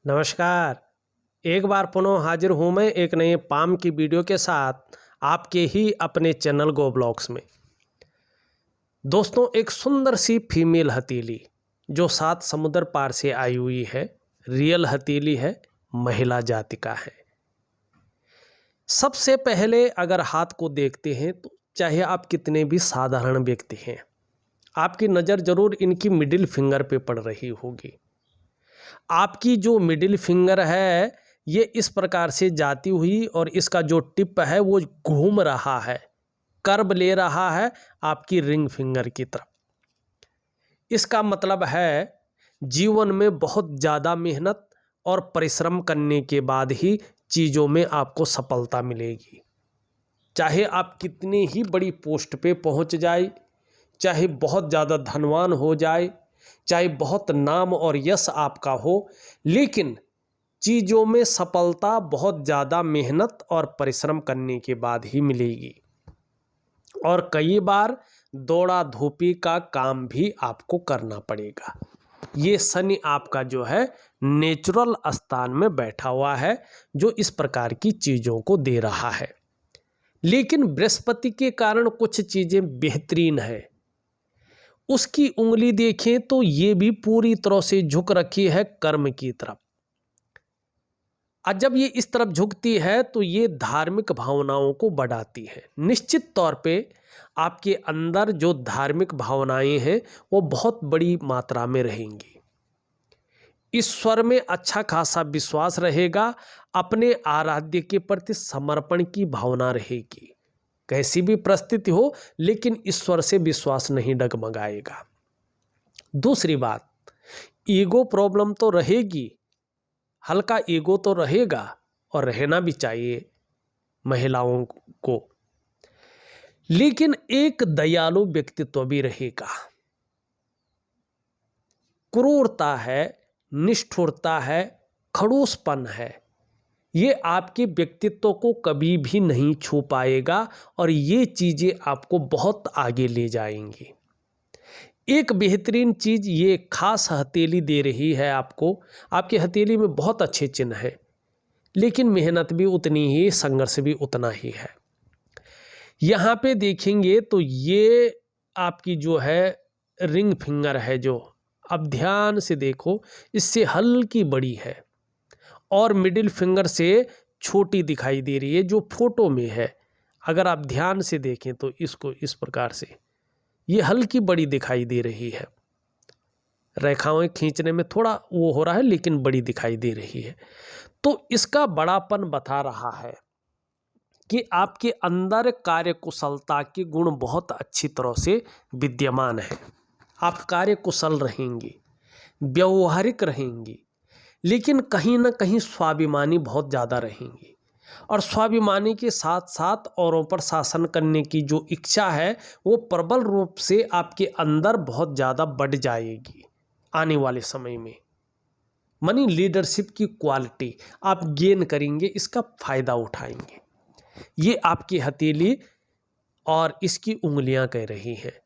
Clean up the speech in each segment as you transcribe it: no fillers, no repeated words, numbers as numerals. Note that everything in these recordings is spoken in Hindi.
नमस्कार। एक बार पुनः हाजिर हूँ मैं एक नए पाम की वीडियो के साथ आपके ही अपने चैनल गो ब्लॉग्स में। दोस्तों, एक सुंदर सी फीमेल हथेली जो 7 समुद्र पार से आई हुई है, रियल हथेली है, महिला जाति का है। सबसे पहले अगर हाथ को देखते हैं तो चाहे आप कितने भी साधारण व्यक्ति हैं, आपकी नज़र जरूर इनकी मिडिल फिंगर पे पड़ रही होगी। आपकी जो मिडिल फिंगर है ये इस प्रकार से जाती हुई और इसका जो टिप है वो घूम रहा है, कर्व ले रहा है आपकी रिंग फिंगर की तरफ। इसका मतलब है जीवन में बहुत ज़्यादा मेहनत और परिश्रम करने के बाद ही चीज़ों में आपको सफलता मिलेगी। चाहे आप कितनी ही बड़ी पोस्ट पे पहुंच जाए, चाहे बहुत ज़्यादा धनवान हो जाए, चाहे बहुत नाम और यश आपका हो, लेकिन चीज़ों में सफलता बहुत ज़्यादा मेहनत और परिश्रम करने के बाद ही मिलेगी। और कई बार दौड़ा धूपी का काम भी आपको करना पड़ेगा। ये शनि आपका जो है नेचुरल स्थान में बैठा हुआ है जो इस प्रकार की चीज़ों को दे रहा है। लेकिन बृहस्पति के कारण कुछ चीज़ें बेहतरीन है। उसकी उंगली देखें तो ये भी पूरी तरह से झुक रखी है कर्म की तरफ। और जब ये इस तरफ झुकती है तो ये धार्मिक भावनाओं को बढ़ाती है। निश्चित तौर पे आपके अंदर जो धार्मिक भावनाएं हैं वो बहुत बड़ी मात्रा में रहेंगी। ईश्वर में अच्छा खासा विश्वास रहेगा, अपने आराध्य के प्रति समर्पण की भावना रहेगी। कैसी भी परिस्थिति हो लेकिन ईश्वर से विश्वास नहीं डगमगाएगा। दूसरी बात, ईगो प्रॉब्लम तो रहेगी, हल्का ईगो तो रहेगा और रहना भी चाहिए महिलाओं को, लेकिन एक दयालु व्यक्तित्व भी रहेगा। क्रूरता है, निष्ठुरता है, खड़ूसपन है, ये आपके व्यक्तित्व को कभी भी नहीं छू पाएगा और ये चीज़ें आपको बहुत आगे ले जाएंगी। एक बेहतरीन चीज़ ये खास हथेली दे रही है आपको। आपकी हथेली में बहुत अच्छे चिन्ह हैं, लेकिन मेहनत भी उतनी ही, संघर्ष भी उतना ही है। यहाँ पे देखेंगे तो ये आपकी जो है रिंग फिंगर है, जो अब ध्यान से देखो इससे हल्की बड़ी है और मिडिल फिंगर से छोटी दिखाई दे रही है जो फोटो में है। अगर आप ध्यान से देखें तो इसको इस प्रकार से ये हल्की बड़ी दिखाई दे रही है। रेखाएं खींचने में थोड़ा वो हो रहा है लेकिन बड़ी दिखाई दे रही है। तो इसका बड़ापन बता रहा है कि आपके अंदर कार्यकुशलता के गुण बहुत अच्छी तरह से विद्यमान है। आप कार्यकुशल रहेंगी, व्यवहारिक रहेंगी, लेकिन कहीं ना कहीं स्वाभिमानी बहुत ज़्यादा रहेंगी। और स्वाभिमानी के साथ साथ औरों पर शासन करने की जो इच्छा है वो प्रबल रूप से आपके अंदर बहुत ज़्यादा बढ़ जाएगी। आने वाले समय में मनी लीडरशिप की क्वालिटी आप गेन करेंगे, इसका फायदा उठाएंगे। ये आपकी हथेली और इसकी उंगलियां कह रही हैं।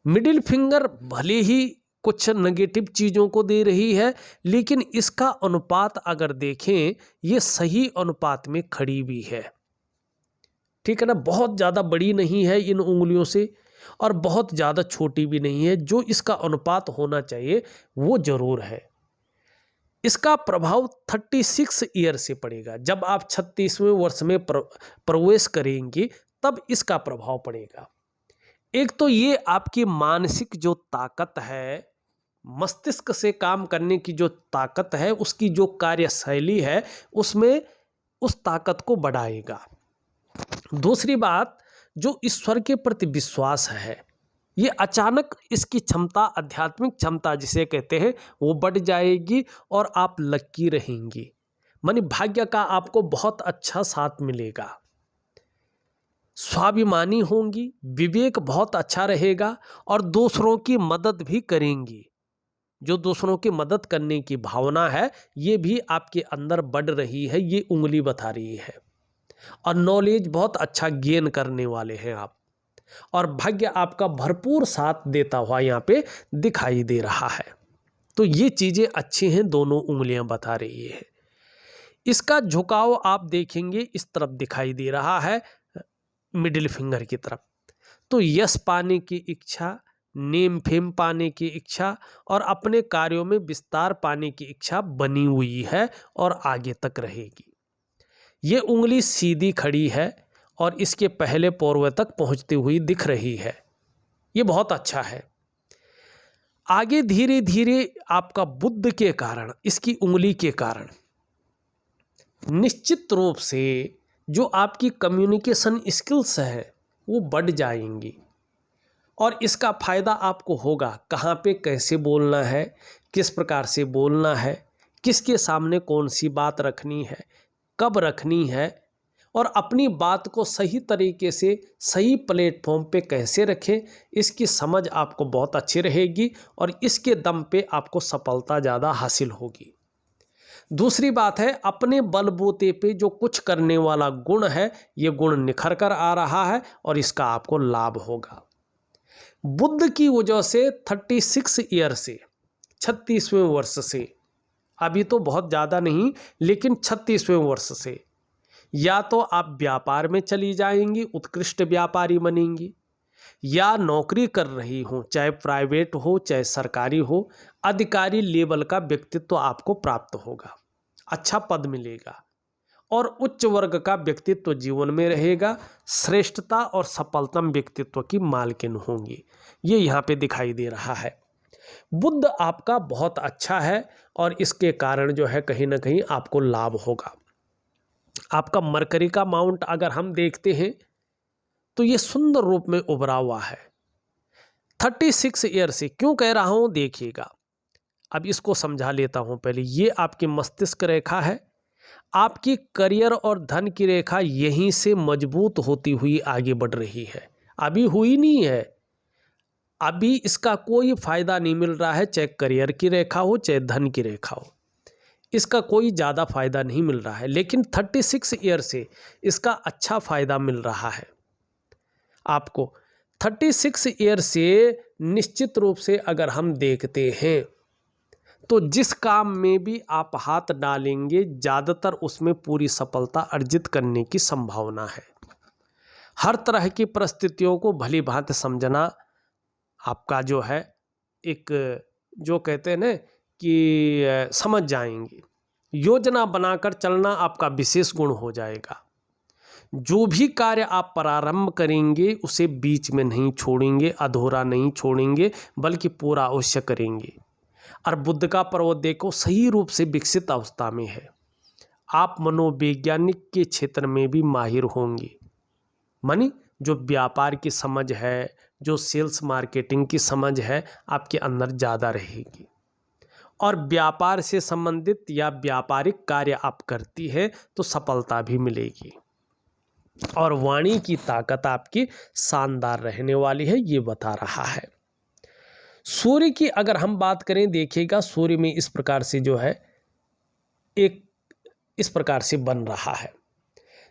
मिडिल फिंगर भले ही कुछ नेगेटिव चीज़ों को दे रही है, लेकिन इसका अनुपात अगर देखें ये सही अनुपात में खड़ी भी है। ठीक है ना, बहुत ज़्यादा बड़ी नहीं है इन उंगलियों से और बहुत ज़्यादा छोटी भी नहीं है। जो इसका अनुपात होना चाहिए वो जरूर है। इसका प्रभाव 36 ईयर से पड़ेगा। जब आप 36वें वर्ष में प्रवेश करेंगे तब इसका प्रभाव पड़ेगा। एक तो ये आपकी मानसिक जो ताकत है, मस्तिष्क से काम करने की जो ताकत है, उसकी जो कार्यशैली है उसमें उस ताकत को बढ़ाएगा। दूसरी बात, जो ईश्वर के प्रति विश्वास है, ये अचानक इसकी क्षमता, आध्यात्मिक क्षमता जिसे कहते हैं, वो बढ़ जाएगी और आप लकी रहेंगी। मानी भाग्य का आपको बहुत अच्छा साथ मिलेगा। स्वाभिमानी होंगी, विवेक बहुत अच्छा रहेगा और दूसरों की मदद भी करेंगी। जो दूसरों की मदद करने की भावना है ये भी आपके अंदर बढ़ रही है, ये उंगली बता रही है। और नॉलेज बहुत अच्छा गेन करने वाले हैं आप, और भाग्य आपका भरपूर साथ देता हुआ यहाँ पे दिखाई दे रहा है। तो ये चीज़ें अच्छी हैं, दोनों उंगलियां बता रही है। इसका झुकाव आप देखेंगे इस तरफ दिखाई दे रहा है, मिडिल फिंगर की तरफ। तो यश पाने की इच्छा, नेम फेम पाने की इच्छा और अपने कार्यों में विस्तार पाने की इच्छा बनी हुई है और आगे तक रहेगी। ये उंगली सीधी खड़ी है और इसके पहले पोर्वे तक पहुंचती हुई दिख रही है। ये बहुत अच्छा है। आगे धीरे धीरे आपका बुद्ध के कारण, इसकी उंगली के कारण निश्चित रूप से जो आपकी कम्युनिकेशन स्किल्स है वो बढ़ जाएंगी और इसका फ़ायदा आपको होगा। कहाँ पे कैसे बोलना है, किस प्रकार से बोलना है, किसके सामने कौन सी बात रखनी है, कब रखनी है और अपनी बात को सही तरीके से सही प्लेटफॉर्म पे कैसे रखें, इसकी समझ आपको बहुत अच्छी रहेगी और इसके दम पे आपको सफलता ज़्यादा हासिल होगी। दूसरी बात है, अपने बलबूते पे जो कुछ करने वाला गुण है, ये गुण निखर कर आ रहा है और इसका आपको लाभ होगा। बुद्ध की वजह से 36 ईयर से, 36वें वर्ष से, अभी तो बहुत ज़्यादा नहीं लेकिन 36वें वर्ष से या तो आप व्यापार में चली जाएंगी, उत्कृष्ट व्यापारी बनेंगी, या नौकरी कर रही हो, चाहे प्राइवेट हो चाहे सरकारी हो, अधिकारी लेवल का व्यक्तित्व आपको प्राप्त होगा, अच्छा पद मिलेगा और उच्च वर्ग का व्यक्तित्व जीवन में रहेगा। श्रेष्ठता और सफलतम व्यक्तित्व की मालकिन होंगी, ये यहाँ पे दिखाई दे रहा है। बुद्ध आपका बहुत अच्छा है और इसके कारण जो है कहीं ना कहीं आपको लाभ होगा। आपका मरकरी का माउंट अगर हम देखते हैं तो ये सुंदर रूप में उभरा हुआ है। 36 ईयर से क्यों कह रहा हूं देखिएगा, अब इसको समझा लेता हूं। पहले ये आपकी मस्तिष्क रेखा है, आपकी करियर और धन की रेखा यहीं से मजबूत होती हुई आगे बढ़ रही है, अभी हुई नहीं है, अभी इसका कोई फायदा नहीं मिल रहा है, चाहे करियर की रेखा हो चाहे धन की रेखा हो, इसका कोई ज़्यादा फायदा नहीं मिल रहा है। लेकिन 36 ईयर से इसका अच्छा फायदा मिल रहा है आपको। 36 ईयर से निश्चित रूप से अगर हम देखते हैं तो जिस काम में भी आप हाथ डालेंगे ज़्यादातर उसमें पूरी सफलता अर्जित करने की संभावना है। हर तरह की परिस्थितियों को भली भांति समझना आपका जो है एक, जो कहते हैं ना कि समझ जाएंगे, योजना बनाकर चलना आपका विशेष गुण हो जाएगा। जो भी कार्य आप प्रारंभ करेंगे उसे बीच में नहीं छोड़ेंगे, अधूरा नहीं छोड़ेंगे, बल्कि पूरा अवश्य करेंगे। और बुद्ध का पर्वत देखो सही रूप से विकसित अवस्था में है। आप मनोवैज्ञानिक के क्षेत्र में भी माहिर होंगे, मानी जो व्यापार की समझ है, जो सेल्स मार्केटिंग की समझ है आपके अंदर ज़्यादा रहेगी और व्यापार से संबंधित या व्यापारिक कार्य आप करती है तो सफलता भी मिलेगी और वाणी की ताकत आपकी शानदार रहने वाली है, ये बता रहा है। सूर्य की अगर हम बात करें देखिएगा, सूर्य में इस प्रकार से जो है एक इस प्रकार से बन रहा है,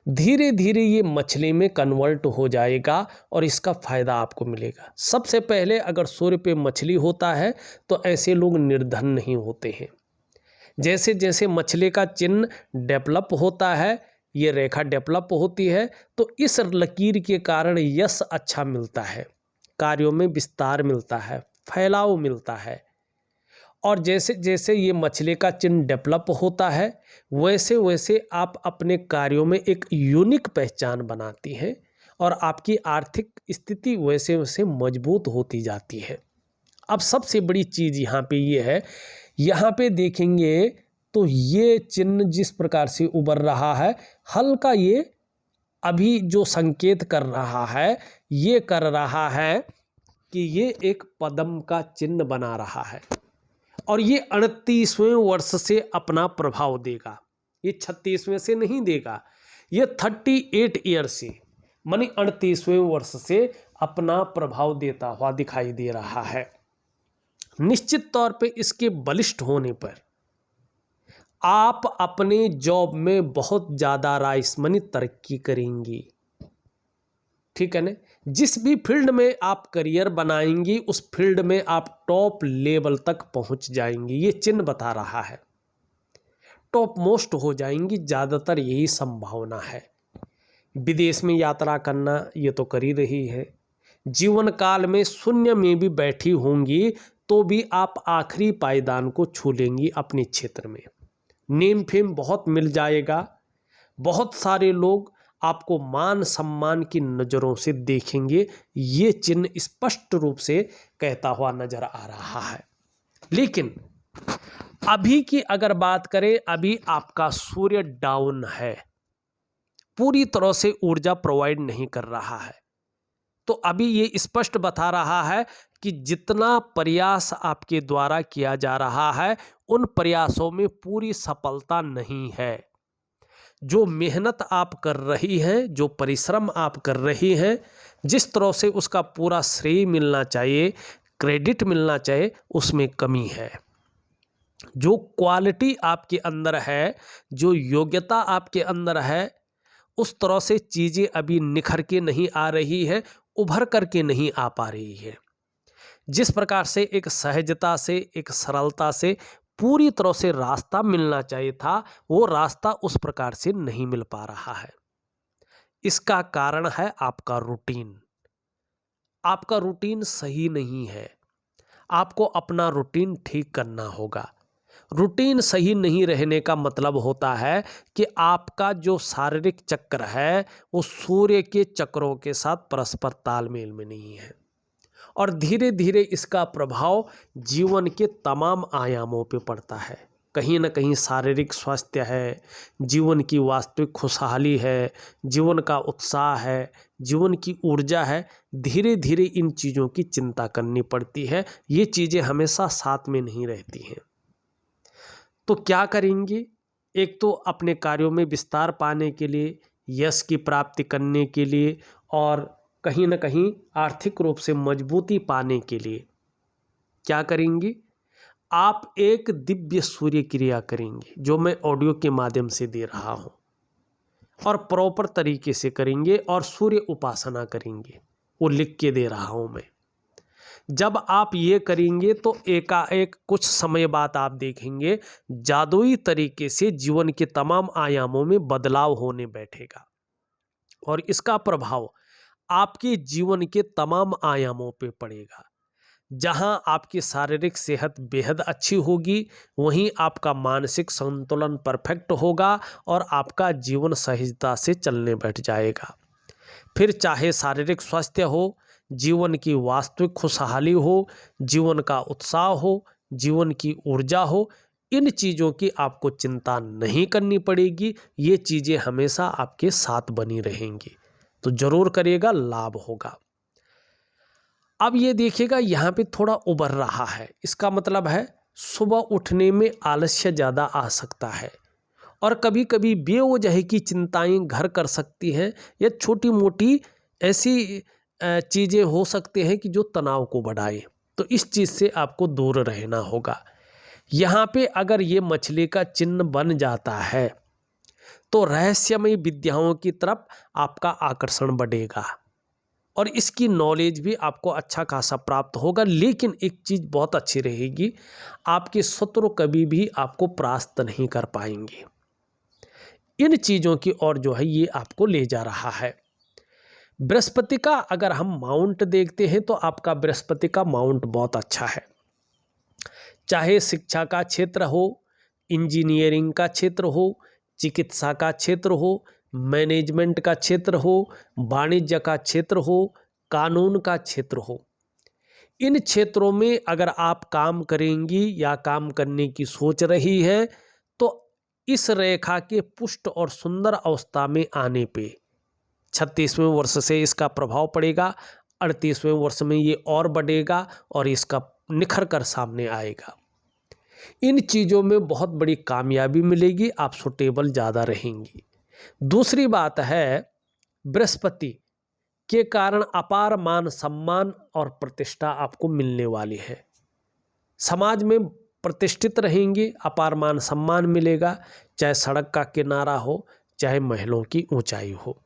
धीरे धीरे ये मछली में कन्वर्ट हो जाएगा और इसका फायदा आपको मिलेगा। सबसे पहले अगर सूर्य पे मछली होता है तो ऐसे लोग निर्धन नहीं होते हैं। जैसे जैसे मछली का चिन्ह डेवलप होता है, ये रेखा डेवलप होती है, तो इस लकीर के कारण यश अच्छा मिलता है, कार्यों में विस्तार मिलता है, फैलाव मिलता है। और जैसे जैसे ये मछली का चिन्ह डेवलप होता है वैसे वैसे आप अपने कार्यों में एक यूनिक पहचान बनाती हैं और आपकी आर्थिक स्थिति वैसे वैसे मजबूत होती जाती है। अब सबसे बड़ी चीज़ यहाँ पे ये है, यहाँ पे देखेंगे तो ये चिन्ह जिस प्रकार से उभर रहा है, हल्का ये अभी जो संकेत कर रहा है, ये कर रहा है कि ये एक पद्म का चिन्ह बना रहा है और ये 38वें वर्ष से अपना प्रभाव देगा। ये 36वें से नहीं देगा, ये 38 ईयर से मानी 38वें वर्ष से अपना प्रभाव देता हुआ दिखाई दे रहा है। निश्चित तौर पे इसके बलिष्ठ होने पर आप अपने जॉब में बहुत ज़्यादा राइस मनी तरक्की करेंगी, ठीक है ना। जिस भी फील्ड में आप करियर बनाएंगी उस फील्ड में आप टॉप लेवल तक पहुंच जाएंगी, ये चिन्ह बता रहा है। टॉप मोस्ट हो जाएंगी, ज़्यादातर यही संभावना है। विदेश में यात्रा करना ये तो कर ही रही है। जीवन काल में शून्य में भी बैठी होंगी तो भी आप आखिरी पायदान को छू लेंगी अपने क्षेत्र में। नेम फेम बहुत मिल जाएगा, बहुत सारे लोग आपको मान सम्मान की नज़रों से देखेंगे, ये चिन्ह स्पष्ट रूप से कहता हुआ नजर आ रहा है। लेकिन अभी की अगर बात करें, अभी आपका सूर्य डाउन है, पूरी तरह से ऊर्जा प्रोवाइड नहीं कर रहा है। तो अभी ये स्पष्ट बता रहा है कि जितना प्रयास आपके द्वारा किया जा रहा है उन प्रयासों में पूरी सफलता नहीं है। जो मेहनत आप कर रही हैं, जो परिश्रम आप कर रही हैं, जिस तरह से उसका पूरा श्रेय मिलना चाहिए, क्रेडिट मिलना चाहिए, उसमें कमी है। जो क्वालिटी आपके अंदर है, जो योग्यता आपके अंदर है, उस तरह से चीज़ें अभी निखर के नहीं आ रही है, उभर करके नहीं आ पा रही है। जिस प्रकार से एक सहजता से, एक सरलता से पूरी तरह से रास्ता मिलना चाहिए था, वो रास्ता उस प्रकार से नहीं मिल पा रहा है। इसका कारण है आपका रूटीन। आपका रूटीन सही नहीं है, आपको अपना रूटीन ठीक करना होगा। रूटीन सही नहीं रहने का मतलब होता है कि आपका जो शारीरिक चक्र है वो सूर्य के चक्रों के साथ परस्पर तालमेल में नहीं है, और धीरे धीरे इसका प्रभाव जीवन के तमाम आयामों पे पड़ता है। कहीं ना कहीं शारीरिक स्वास्थ्य है, जीवन की वास्तविक खुशहाली है, जीवन का उत्साह है, जीवन की ऊर्जा है, धीरे धीरे इन चीज़ों की चिंता करनी पड़ती है। ये चीज़ें हमेशा साथ में नहीं रहती हैं। तो क्या करेंगे? एक तो अपने कार्यों में विस्तार पाने के लिए, यश की प्राप्ति करने के लिए, और कहीं ना कहीं आर्थिक रूप से मजबूती पाने के लिए क्या करेंगे? आप एक दिव्य सूर्य क्रिया करेंगे, जो मैं ऑडियो के माध्यम से दे रहा हूँ, और प्रॉपर तरीके से करेंगे, और सूर्य उपासना करेंगे, वो लिख के दे रहा हूँ मैं। जब आप ये करेंगे तो एकाएक कुछ समय बाद आप देखेंगे जादुई तरीके से जीवन के तमाम आयामों में बदलाव होने बैठेगा, और इसका प्रभाव आपके जीवन के तमाम आयामों पे पड़ेगा। जहां आपकी शारीरिक सेहत बेहद अच्छी होगी, वहीं आपका मानसिक संतुलन परफेक्ट होगा, और आपका जीवन सहजता से चलने बैठ जाएगा। फिर चाहे शारीरिक स्वास्थ्य हो, जीवन की वास्तविक खुशहाली हो, जीवन का उत्साह हो, जीवन की ऊर्जा हो, इन चीज़ों की आपको चिंता नहीं करनी पड़ेगी। ये चीज़ें हमेशा आपके साथ बनी रहेंगी, तो जरूर करिएगा, लाभ होगा। अब ये देखिएगा, यहाँ पे थोड़ा उबर रहा है, इसका मतलब है सुबह उठने में आलस्य ज़्यादा आ सकता है, और कभी कभी बेवजह की चिंताएं घर कर सकती हैं, या छोटी मोटी ऐसी चीज़ें हो सकती हैं कि जो तनाव को बढ़ाए। तो इस चीज़ से आपको दूर रहना होगा। यहाँ पे अगर ये मछली का चिन्ह बन जाता है तो रहस्यमय विद्याओं की तरफ आपका आकर्षण बढ़ेगा, और इसकी नॉलेज भी आपको अच्छा खासा प्राप्त होगा। लेकिन एक चीज़ बहुत अच्छी रहेगी, आपके शत्रु कभी भी आपको परास्त नहीं कर पाएंगे। इन चीज़ों की ओर जो है ये आपको ले जा रहा है। बृहस्पति का अगर हम माउंट देखते हैं तो आपका बृहस्पति का माउंट बहुत अच्छा है। चाहे शिक्षा का क्षेत्र हो, इंजीनियरिंग का क्षेत्र हो, चिकित्सा का क्षेत्र हो, मैनेजमेंट का क्षेत्र हो, वाणिज्य का क्षेत्र हो, कानून का क्षेत्र हो, इन क्षेत्रों में अगर आप काम करेंगी या काम करने की सोच रही है तो इस रेखा के पुष्ट और सुंदर अवस्था में आने पे 36वें वर्ष से इसका प्रभाव पड़ेगा, 38वें वर्ष में ये और बढ़ेगा और इसका निखर कर सामने आएगा। इन चीज़ों में बहुत बड़ी कामयाबी मिलेगी, आप सुटेबल ज़्यादा रहेंगी। दूसरी बात है, बृहस्पति के कारण अपार मान सम्मान और प्रतिष्ठा आपको मिलने वाली है। समाज में प्रतिष्ठित रहेंगे, अपार मान सम्मान मिलेगा, चाहे सड़क का किनारा हो, चाहे महलों की ऊंचाई हो।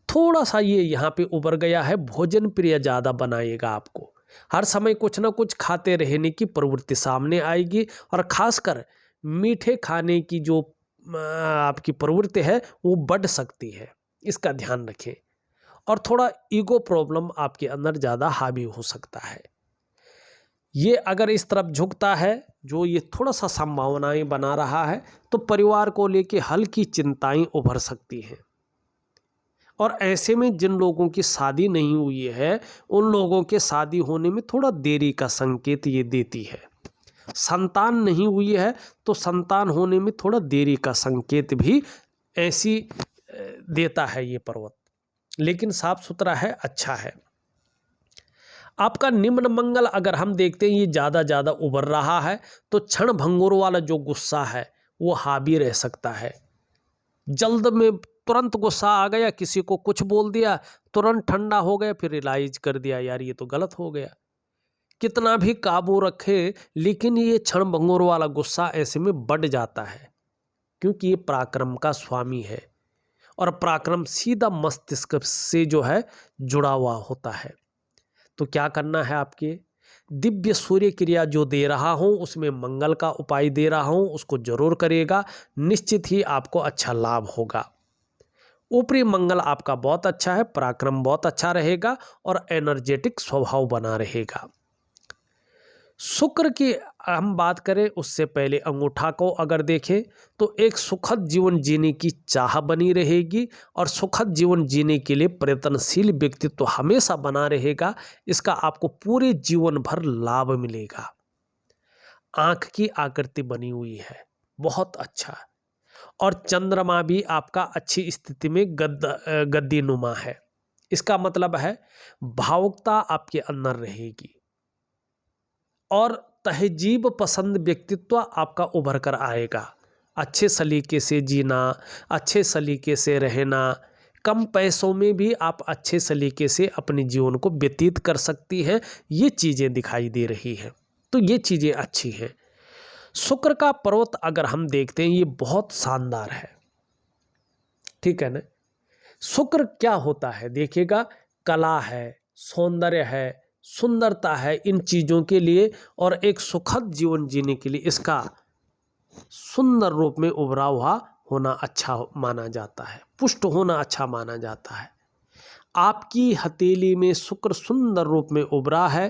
थोड़ा सा ये यहाँ पे उभर गया है, भोजन प्रिय ज़्यादा बनाएगा आपको। हर समय कुछ ना कुछ खाते रहने की प्रवृत्ति सामने आएगी और ख़ासकर मीठे खाने की जो आपकी प्रवृत्ति है वो बढ़ सकती है, इसका ध्यान रखें। और थोड़ा ईगो प्रॉब्लम आपके अंदर ज़्यादा हावी हो सकता है। ये अगर इस तरफ झुकता है, जो ये थोड़ा सा संभावनाएं बना रहा है, तो परिवार को लेके हल्की चिंताएं उभर सकती हैं। और ऐसे में जिन लोगों की शादी नहीं हुई है, उन लोगों के शादी होने में थोड़ा देरी का संकेत ये देती है। संतान नहीं हुई है तो संतान होने में थोड़ा देरी का संकेत भी ऐसी देता है ये पर्वत, लेकिन साफ सुथरा है, अच्छा है। आपका निम्न मंगल अगर हम देखते हैं ये ज़्यादा उभर रहा है, तो क्षण भंगुर वाला जो गुस्सा है वो हावी रह सकता है। जल्द में तुरंत गुस्सा आ गया, किसी को कुछ बोल दिया, तुरंत ठंडा हो गया, फिर रियलाइज कर दिया यार ये तो गलत हो गया। कितना भी काबू रखे, लेकिन ये क्षण भंगुर वाला गुस्सा ऐसे में बढ़ जाता है, क्योंकि ये पराक्रम का स्वामी है और पराक्रम सीधा मस्तिष्क से जो है जुड़ा हुआ होता है। तो क्या करना है, आपके दिव्य सूर्य क्रिया जो दे रहा हूँ उसमें मंगल का उपाय दे रहा हूँ, उसको जरूर करिएगा, निश्चित ही आपको अच्छा लाभ होगा। ऊपरी मंगल आपका बहुत अच्छा है, पराक्रम बहुत अच्छा रहेगा और एनर्जेटिक स्वभाव बना रहेगा। शुक्र की हम बात करें उससे पहले अंगूठा को अगर देखें तो एक सुखद जीवन जीने की चाह बनी रहेगी और सुखद जीवन जीने के लिए प्रयत्नशील व्यक्तित्व हमेशा बना रहेगा। इसका आपको पूरे जीवन भर लाभ मिलेगा। आंख की आकृति बनी हुई है, बहुत अच्छा। और चंद्रमा भी आपका अच्छी स्थिति में गद्दी नुमा है। इसका मतलब है भावुकता आपके अंदर रहेगी और तहजीब पसंद व्यक्तित्व आपका उभर कर आएगा। अच्छे सलीके से जीना, अच्छे सलीके से रहना, कम पैसों में भी आप अच्छे सलीके से अपने जीवन को व्यतीत कर सकती हैं, ये चीज़ें दिखाई दे रही हैं। तो ये चीज़ें अच्छी हैं। शुक्र का पर्वत अगर हम देखते हैं ये बहुत शानदार है, ठीक है ना। शुक्र क्या होता है देखिएगा, कला है, सौंदर्य है, सुंदरता है, इन चीज़ों के लिए और एक सुखद जीवन जीने के लिए इसका सुंदर रूप में उभरा हुआ होना अच्छा माना जाता है, पुष्ट होना अच्छा माना जाता है। आपकी हथेली में शुक्र सुंदर रूप में उभरा है,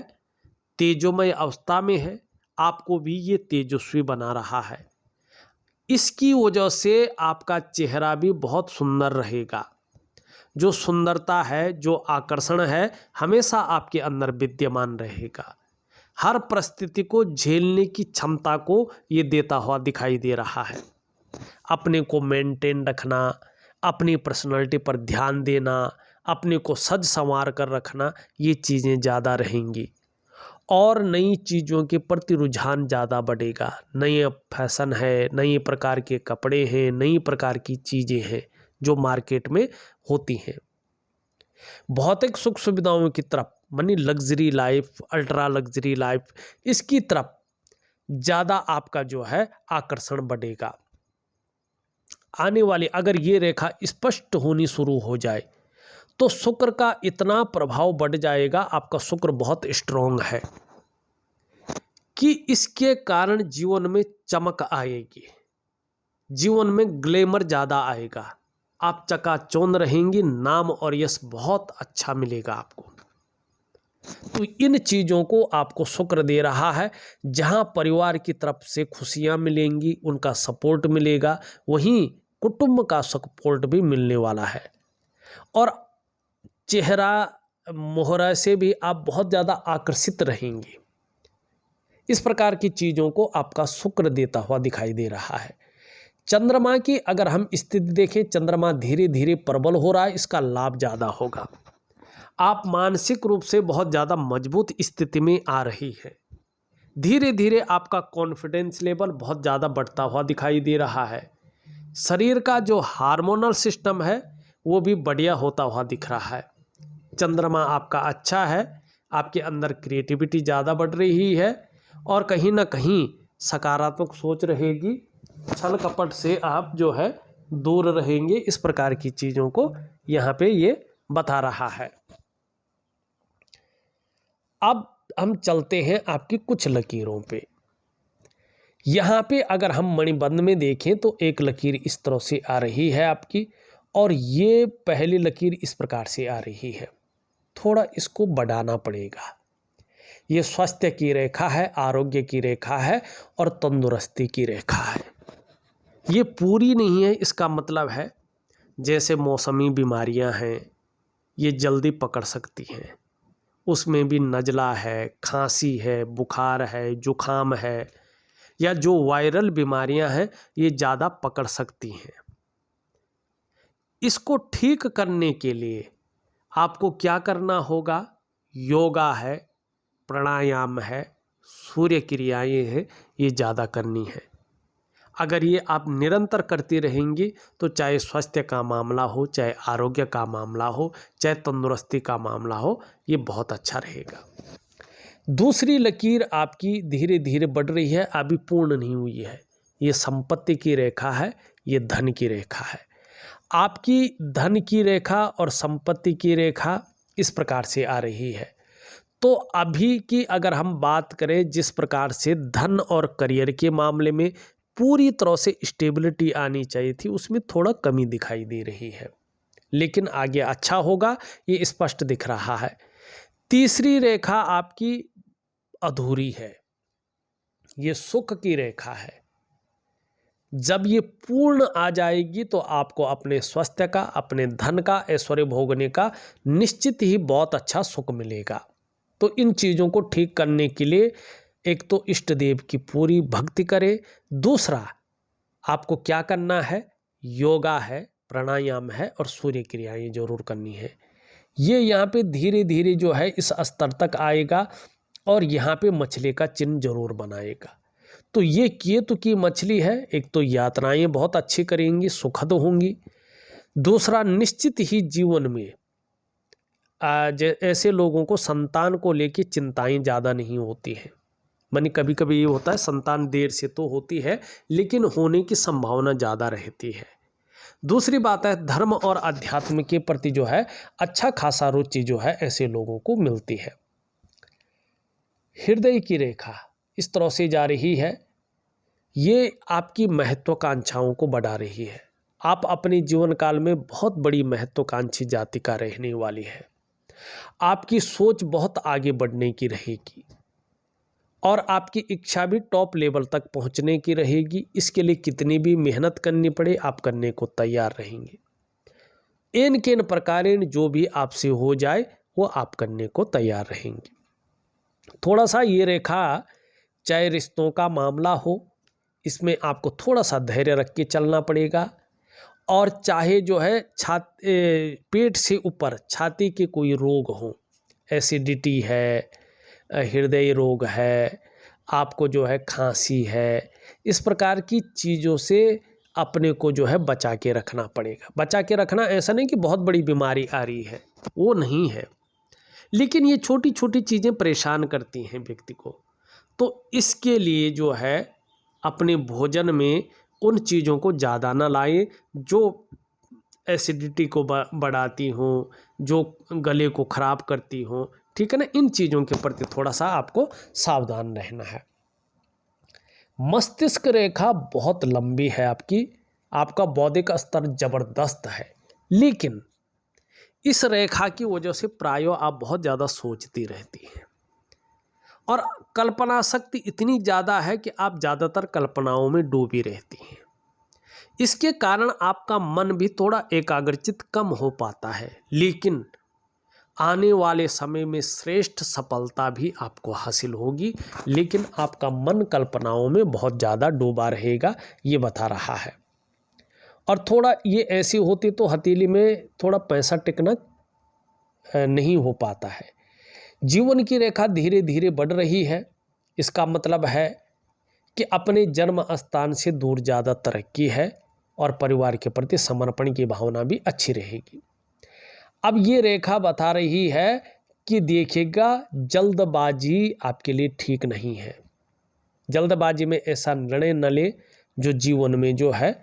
तेजोमय अवस्था में है, आपको भी ये तेजस्वी बना रहा है। इसकी वजह से आपका चेहरा भी बहुत सुंदर रहेगा। जो सुंदरता है, जो आकर्षण है, हमेशा आपके अंदर विद्यमान रहेगा। हर परिस्थिति को झेलने की क्षमता को ये देता हुआ दिखाई दे रहा है। अपने को मेंटेन रखना, अपनी पर्सनालिटी पर ध्यान देना, अपने को सज संवार कर रखना, ये चीज़ें ज़्यादा रहेंगी और नई चीज़ों के प्रति रुझान ज़्यादा बढ़ेगा। नए फैशन है, नई प्रकार के कपड़े हैं, नई प्रकार की चीज़ें हैं जो मार्केट में होती हैं। भौतिक सुख सुविधाओं की तरफ, मानी luxury life, ultra luxury life, इसकी तरफ ज़्यादा आपका जो है आकर्षण बढ़ेगा। आने वाली अगर ये रेखा स्पष्ट होनी शुरू हो जाए तो शुक्र का इतना प्रभाव बढ़ जाएगा, आपका शुक्र बहुत स्ट्रॉन्ग है कि इसके कारण जीवन में चमक आएगी, जीवन में ग्लैमर ज़्यादा आएगा, आप चकाचौंध रहेंगी, नाम और यश बहुत अच्छा मिलेगा आपको। तो इन चीज़ों को आपको शुक्र दे रहा है। जहां परिवार की तरफ से खुशियां मिलेंगी, उनका सपोर्ट मिलेगा, वहीं कुटुंब का सपोर्ट भी मिलने वाला है और चेहरा मोहरा से भी आप बहुत ज़्यादा आकर्षित रहेंगे। इस प्रकार की चीज़ों को आपका शुक्र देता हुआ दिखाई दे रहा है। चंद्रमा की अगर हम स्थिति देखें, चंद्रमा धीरे धीरे प्रबल हो रहा है, इसका लाभ ज़्यादा होगा। आप मानसिक रूप से बहुत ज़्यादा मजबूत स्थिति में आ रही है। धीरे धीरे आपका कॉन्फिडेंस लेवल बहुत ज़्यादा बढ़ता हुआ दिखाई दे रहा है। शरीर का जो हार्मोनल सिस्टम है वो भी बढ़िया होता हुआ दिख रहा है। चंद्रमा आपका अच्छा है, आपके अंदर क्रिएटिविटी ज़्यादा बढ़ रही है और कहीं ना कहीं सकारात्मक सोच रहेगी, छल कपट से आप जो है दूर रहेंगे। इस प्रकार की चीज़ों को यहाँ पे ये बता रहा है। अब हम चलते हैं आपकी कुछ लकीरों पे। यहाँ पे अगर हम मणिबंध में देखें तो एक लकीर इस तरह से आ रही है आपकी, और ये पहली लकीर इस प्रकार से आ रही है। थोड़ा इसको बढ़ाना पड़ेगा। ये स्वास्थ्य की रेखा है, आरोग्य की रेखा है और तंदुरुस्ती की रेखा है। ये पूरी नहीं है, इसका मतलब है जैसे मौसमी बीमारियां हैं ये जल्दी पकड़ सकती हैं, उसमें भी नज़ला है, खांसी है, बुखार है, जुखाम है, या जो वायरल बीमारियां हैं ये ज़्यादा पकड़ सकती हैं। इसको ठीक करने के लिए आपको क्या करना होगा? योगा है, प्राणायाम है, सूर्य क्रियाएं हैं, ये ज़्यादा करनी है। अगर ये आप निरंतर करती रहेंगी तो चाहे स्वास्थ्य का मामला हो, चाहे आरोग्य का मामला हो, चाहे तंदुरुस्ती का मामला हो, ये बहुत अच्छा रहेगा। दूसरी लकीर आपकी धीरे धीरे बढ़ रही है, अभी पूर्ण नहीं हुई है। ये संपत्ति की रेखा है, ये धन की रेखा है। आपकी धन की रेखा और संपत्ति की रेखा इस प्रकार से आ रही है। तो अभी की अगर हम बात करें, जिस प्रकार से धन और करियर के मामले में पूरी तरह से स्टेबिलिटी आनी चाहिए थी, उसमें थोड़ा कमी दिखाई दे रही है, लेकिन आगे अच्छा होगा, ये स्पष्ट दिख रहा है। तीसरी रेखा आपकी अधूरी है, ये सुख की रेखा है। जब ये पूर्ण आ जाएगी तो आपको अपने स्वास्थ्य का, अपने धन का, ऐश्वर्य भोगने का निश्चित ही बहुत अच्छा सुख मिलेगा। तो इन चीज़ों को ठीक करने के लिए एक तो इष्ट देव की पूरी भक्ति करें। दूसरा, आपको क्या करना है? योगा है, प्राणायाम है और सूर्य क्रियाएं जरूर करनी है। ये यहाँ पे धीरे धीरे जो है इस स्तर तक आएगा और यहाँ पे मछली का चिन्ह जरूर बनाएगा। तो ये केतु की मछली है। एक तो यात्राएं बहुत अच्छी करेंगी, सुखद होंगी। दूसरा, निश्चित ही जीवन में ऐसे लोगों को संतान को लेकर चिंताएं ज़्यादा नहीं होती हैं। मानी कभी कभी ये होता है संतान देर से तो होती है, लेकिन होने की संभावना ज़्यादा रहती है। दूसरी बात है, धर्म और अध्यात्म के प्रति जो है अच्छा खासा रुचि जो है ऐसे लोगों को मिलती है। हृदय की रेखा इस तरह से जा रही है, ये आपकी महत्वाकांक्षाओं को बढ़ा रही है। आप अपने जीवन काल में बहुत बड़ी महत्वाकांक्षी जाति का रहने वाली है। आपकी सोच बहुत आगे बढ़ने की रहेगी और आपकी इच्छा भी टॉप लेवल तक पहुंचने की रहेगी। इसके लिए कितनी भी मेहनत करनी पड़े, आप करने को तैयार रहेंगे। इन किन प्रकारेण जो भी आपसे हो जाए वो आप करने को तैयार रहेंगे। थोड़ा सा ये रेखा, चाहे रिश्तों का मामला हो, इसमें आपको थोड़ा सा धैर्य रख के चलना पड़ेगा। और चाहे जो है पेट से ऊपर छाती के कोई रोग हो, एसिडिटी है, हृदय रोग है, आपको जो है खांसी है, इस प्रकार की चीज़ों से अपने को जो है बचा के रखना पड़ेगा। बचा के रखना ऐसा नहीं कि बहुत बड़ी बीमारी आ रही है, वो नहीं है, लेकिन ये छोटी छोटी चीज़ें परेशान करती हैं व्यक्ति को। तो इसके लिए जो है अपने भोजन में उन चीज़ों को ज़्यादा ना लाएं जो एसिडिटी को बढ़ाती हों, जो गले को ख़राब करती हों, ठीक है ना। इन चीज़ों के प्रति थोड़ा सा आपको सावधान रहना है। मस्तिष्क रेखा बहुत लंबी है आपकी, आपका बौद्धिक स्तर ज़बरदस्त है, लेकिन इस रेखा की वजह से प्रायों आप बहुत ज़्यादा सोचती रहती हैं और कल्पना शक्ति इतनी ज़्यादा है कि आप ज़्यादातर कल्पनाओं में डूबी रहती हैं। इसके कारण आपका मन भी थोड़ा एकाग्रचित कम हो पाता है, लेकिन आने वाले समय में श्रेष्ठ सफलता भी आपको हासिल होगी। लेकिन आपका मन कल्पनाओं में बहुत ज़्यादा डूबा रहेगा, ये बता रहा है। और थोड़ा ये ऐसी होती तो हथेली में थोड़ा पैसा टिकना नहीं हो पाता है। जीवन की रेखा धीरे धीरे बढ़ रही है, इसका मतलब है कि अपने जन्म स्थान से दूर ज़्यादा तरक्की है और परिवार के प्रति समर्पण की भावना भी अच्छी रहेगी। अब ये रेखा बता रही है कि देखिएगा, जल्दबाजी आपके लिए ठीक नहीं है। जल्दबाजी में ऐसा निर्णय न ले जो जीवन में जो है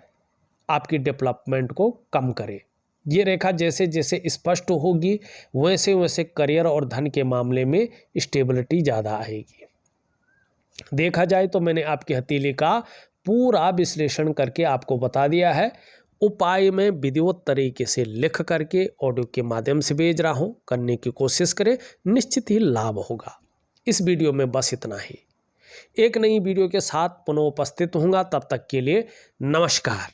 आपकी डेवलपमेंट को कम करे। ये रेखा जैसे जैसे स्पष्ट होगी वैसे वैसे करियर और धन के मामले में स्टेबिलिटी ज़्यादा आएगी। देखा जाए तो मैंने आपकी हथेली का पूरा विश्लेषण करके आपको बता दिया है। उपाय में विधिवत तरीके से लिख करके ऑडियो के माध्यम से भेज रहा हूँ, करने की कोशिश करें, निश्चित ही लाभ होगा। इस वीडियो में बस इतना ही। एक नई वीडियो के साथ पुनः उपस्थित होऊंगा, तब तक के लिए नमस्कार।